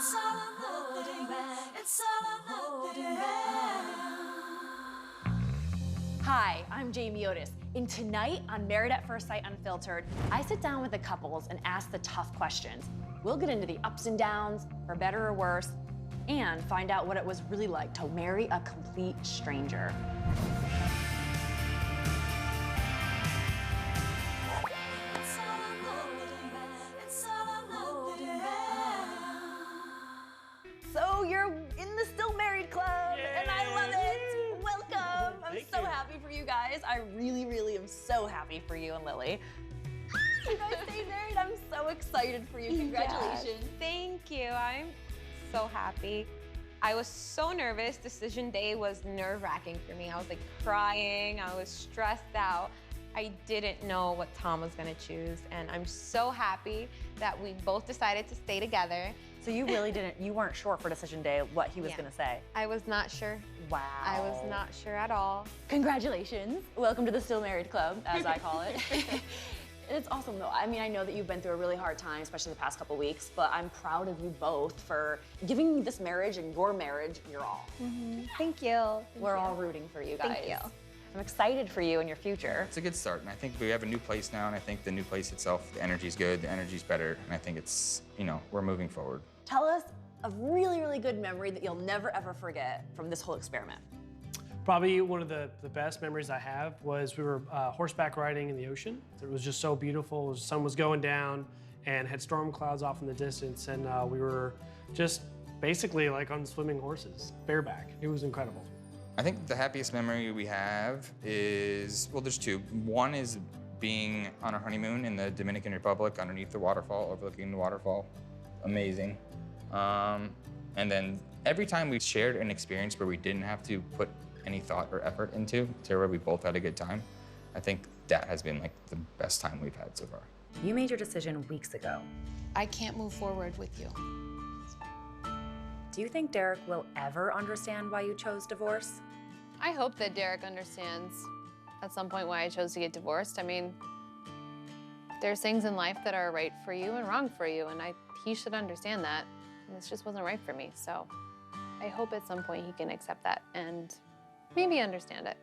It's all holding back. It's all holding back. Hi, I'm Jamie Otis, and tonight on Married at First Sight Unfiltered, I sit down with the couples and ask the tough questions. We'll get into the ups and downs, for better or worse, and find out what it was really like to marry a complete stranger. It's all holding back. It's all holding back. So you're in the Still Married Club, and I love it. Welcome. I'm so happy for you guys. I really, really am so happy for you and Lily. You guys stayed married. I'm so excited for you. Congratulations. Thank you. I'm so happy. I was so nervous. Decision day was nerve-wracking for me. I was like crying. I was stressed out. I didn't know what Tom was gonna choose, and I'm so happy that we both decided to stay together. So you really you weren't sure for decision day what he was gonna say. I was not sure. Wow. I was not sure at all. Congratulations. Welcome to the Still Married Club, as I call it. It's awesome though. I mean, I know that you've been through a really hard time, especially the past couple weeks, but I'm proud of you both for giving this marriage and your marriage your all. Thank you. We're all rooting for you guys. Thank you. I'm excited for you and your future. It's a good start, and I think we have a new place now, and I think the new place itself, the energy's good, the energy's better, and I think it's, we're moving forward. Tell us a really, really good memory that you'll never ever forget from this whole experiment. Probably one of the best memories I have was we were horseback riding in the ocean. It was just so beautiful. The sun was going down and had storm clouds off in the distance, and we were just basically like on swimming horses, bareback. It was incredible. I think the happiest memory we have is, well, there's two. One is being on our honeymoon in the Dominican Republic underneath the waterfall, overlooking the waterfall. Amazing. And then every time we've shared an experience where we didn't have to put any thought or effort into, to where we both had a good time, I think that has been like the best time we've had so far. You made your decision weeks ago. I can't move forward with you. Do you think Derek will ever understand why you chose divorce? I hope that Derek understands at some point why I chose to get divorced. I mean, there's things in life that are right for you and wrong for you, and he should understand that. And this just wasn't right for me, so I hope at some point he can accept that and maybe understand it.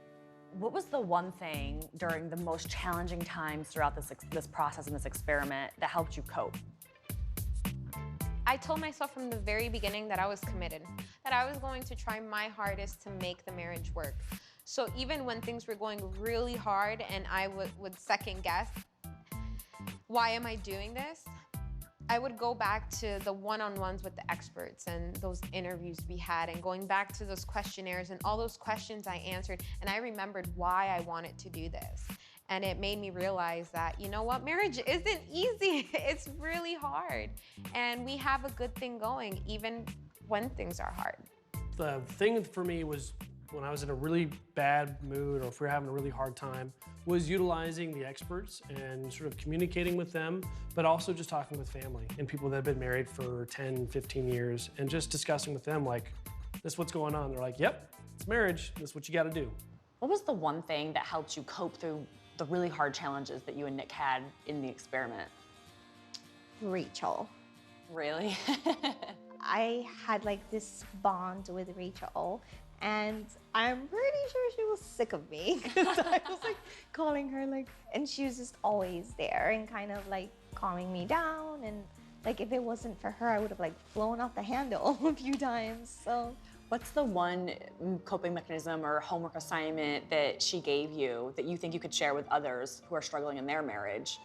What was the one thing during the most challenging times throughout this process and this experiment that helped you cope? I told myself from the very beginning that I was committed, that I was going to try my hardest to make the marriage work. So even when things were going really hard and I would second guess, why am I doing this? I would go back to the one-on-ones with the experts and those interviews we had, and going back to those questionnaires and all those questions I answered, and I remembered why I wanted to do this. And it made me realize that, you know what, marriage isn't easy. It's really hard. And we have a good thing going, even when things are hard. The thing for me was when I was in a really bad mood, or if we were having a really hard time, was utilizing the experts and sort of communicating with them, but also just talking with family and people that have been married for 10, 15 years, and just discussing with them, like, this is what's going on. They're like, yep, it's marriage. This is what you got to do. What was the one thing that helped you cope through the really hard challenges that you and Nick had in the experiment? Rachel. Really? I had like this bond with Rachel, and I'm pretty sure she was sick of me because I was like calling her and she was just always there and kind of like calming me down, and like if it wasn't for her, I would have like flown off the handle a few times. So what's the one coping mechanism or homework assignment that she gave you that you think you could share with others who are struggling in their marriage?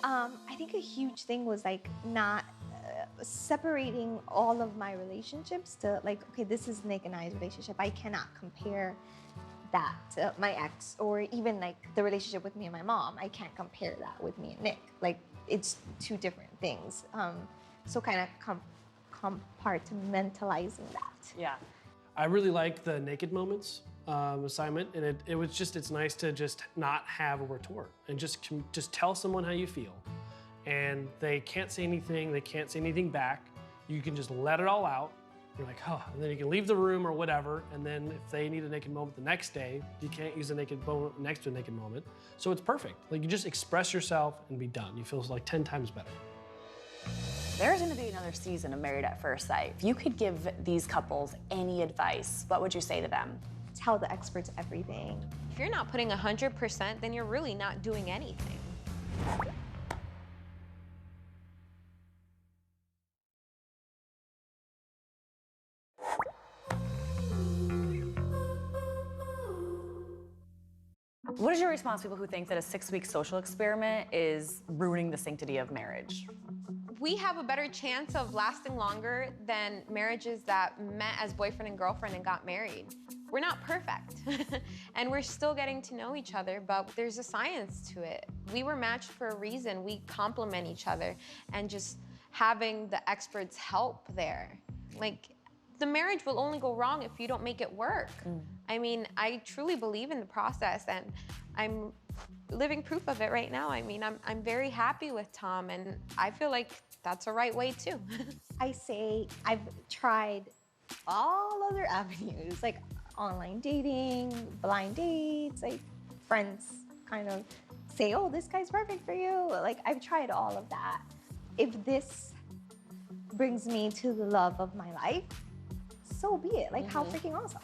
I think a huge thing was like not separating all of my relationships to like, okay, this is Nick and I's relationship. I cannot compare that to my ex, or even like the relationship with me and my mom. I can't compare that with me and Nick. Like, it's two different things. So kind of compartmentalizing that. Yeah. I really liked the naked moments assignment, and it's nice to just not have a retort and just tell someone how you feel. And they can't say anything, they can't say anything back. You can just let it all out. You're like, oh, and then you can leave the room or whatever, and then if they need a naked moment the next day, you can't use a naked moment next to a naked moment. So it's perfect. Like, you just express yourself and be done. You feel like 10 times better. There's gonna be another season of Married at First Sight. If you could give these couples any advice, what would you say to them? Tell the experts everything. If you're not putting 100%, then you're really not doing anything. What is your response to people who think that a 6-week social experiment is ruining the sanctity of marriage? We have a better chance of lasting longer than marriages that met as boyfriend and girlfriend and got married. We're not perfect, and we're still getting to know each other, but there's a science to it. We were matched for a reason. We complement each other, and just having the experts help there. Like, the marriage will only go wrong if you don't make it work. I mean, I truly believe in the process, and I'm living proof of it right now. I mean, I'm very happy with Tom, and I feel like that's a right way too. I say I've tried all other avenues, like online dating, blind dates, like friends kind of say, oh, this guy's perfect for you. Like, I've tried all of that. If this brings me to the love of my life, so be it. Like, how freaking awesome.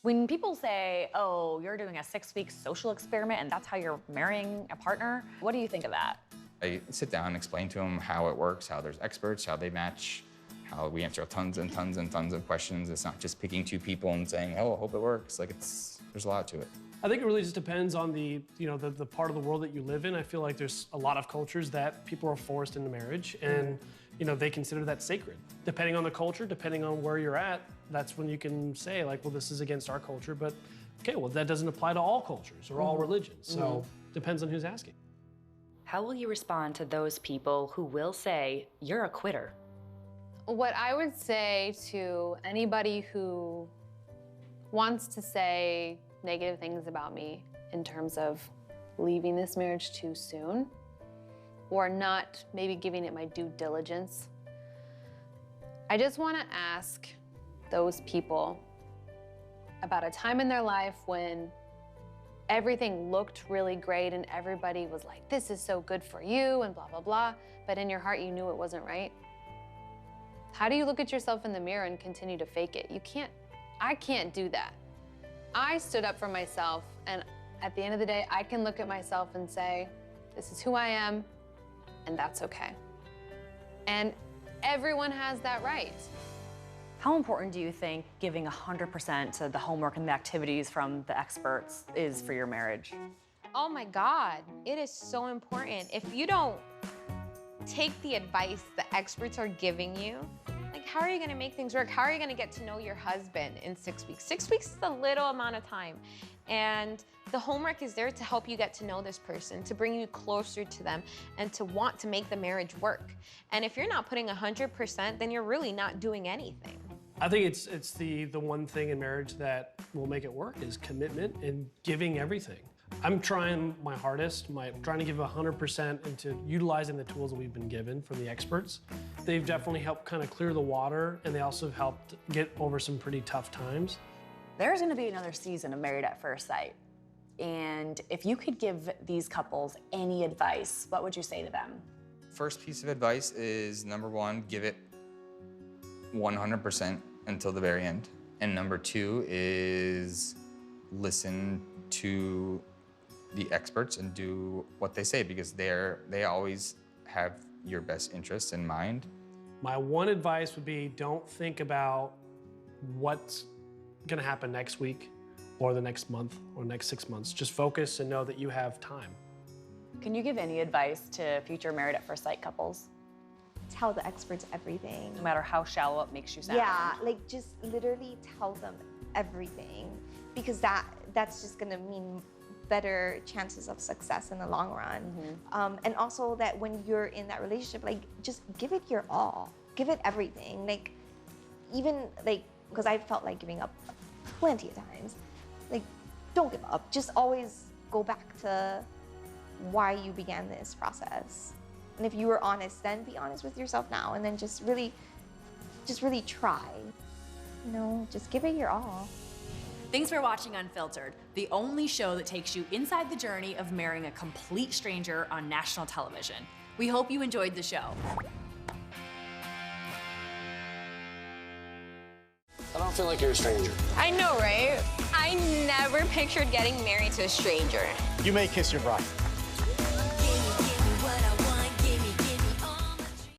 When people say, oh, you're doing a 6-week social experiment and that's how you're marrying a partner, what do you think of that? I sit down and explain to them how it works, how there's experts, how they match, how we answer tons and tons and tons of questions. It's not just picking 2 people and saying, oh, I hope it works. Like, there's a lot to it. I think it really just depends on the part of the world that you live in. I feel like there's a lot of cultures that people are forced into marriage, and they consider that sacred. Depending on the culture, depending on where you're at, that's when you can say, like, well, this is against our culture, but okay, well, that doesn't apply to all cultures or all religions. So depends on who's asking. How will you respond to those people who will say, you're a quitter? What I would say to anybody who wants to say negative things about me in terms of leaving this marriage too soon or not maybe giving it my due diligence, I just want to ask those people about a time in their life when everything looked really great and everybody was like, this is so good for you and blah, blah, blah, but in your heart you knew it wasn't right. How do you look at yourself in the mirror and continue to fake it? You can't, I can't do that. I stood up for myself, and at the end of the day, I can look at myself and say, this is who I am, and that's okay. And everyone has that right. How important do you think giving 100% to the homework and the activities from the experts is for your marriage? Oh my God, it is so important. If you don't take the advice the experts are giving you, like, how are you gonna make things work? How are you gonna get to know your husband in 6 weeks? 6 weeks is a little amount of time. And the homework is there to help you get to know this person, to bring you closer to them, and to want to make the marriage work. And if you're not putting 100%, then you're really not doing anything. I think it's the one thing in marriage that will make it work is commitment and giving everything. I'm trying my hardest, trying to give 100% into utilizing the tools that we've been given from the experts. They've definitely helped kind of clear the water, and they also have helped get over some pretty tough times. There's gonna be another season of Married at First Sight. And if you could give these couples any advice, what would you say to them? First piece of advice is, number 1, give it 100% until the very end. And number 2 is listen to the experts and do what they say, because they always have your best interests in mind. My one advice would be, don't think about what's gonna happen next week or the next month or next 6 months. Just focus and know that you have time. Can you give any advice to future Married at First Sight couples? Tell the experts everything. No matter how shallow it makes you sound. Yeah, like, just literally tell them everything, because that's just gonna mean better chances of success in the long run. And also that when you're in that relationship, like, just give it your all, give it everything. Like, even like, because I felt like giving up plenty of times. Like, don't give up. Just always go back to why you began this process. And if you were honest, then be honest with yourself now, and then just really try. Just give it your all. Thanks for watching Unfiltered, the only show that takes you inside the journey of marrying a complete stranger on national television. We hope you enjoyed the show. feel like you're a stranger. I know, right? I never pictured getting married to a stranger. You may kiss your bride.